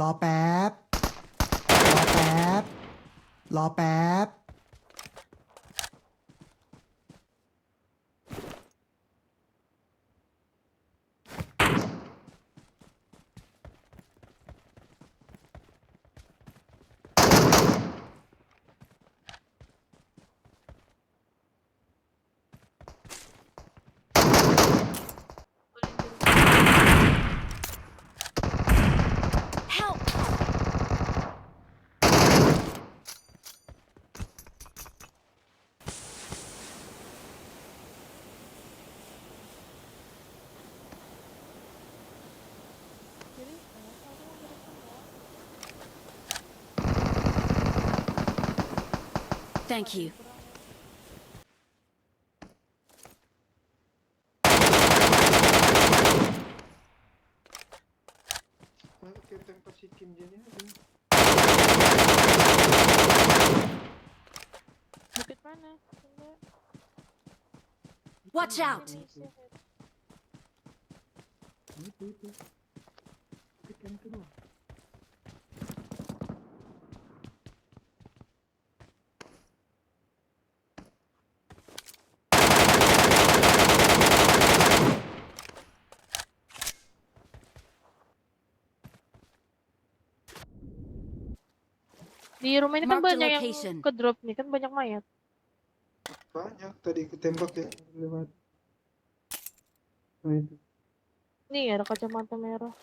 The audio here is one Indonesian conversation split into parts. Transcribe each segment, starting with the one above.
รอแป๊บ รอแป๊บ รอแป๊บ Help! Thank you. Kita tempat si Kim dia ni ada. Bukit mana? Enggak. Watch out! Itu. Kita yang kedua. Di rumah ini kan Mark the banyak yang location. ke drop nih, kan banyak mayat. Banyak tadi ketembak ya lewat. Nah itu. Nih ada kacamata merah.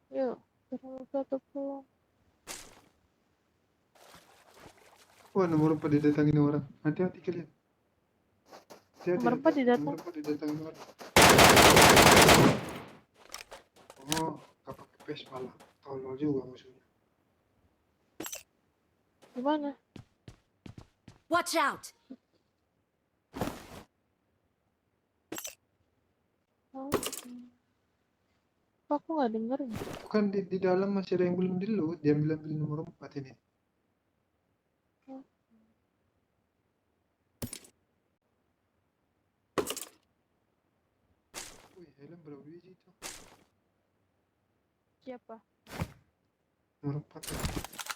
Yuk, kita satu pulang. Wah, nomor 4 didatangin orang. Hati-hati kalian. Hati-hati, Nomor 4 didatang? Nomor 4 didatangin orang. Oh, gak pakai pes malah. Tolol juga musuhnya. Gimana? Watch out! Oh. Kok aku nggak denger ya? Bukan di dalam masih ada yang belum di load. Dia ambil nomor 4 ini. Wih, helm berapa biji itu? Siapa? Nomor 4 ya.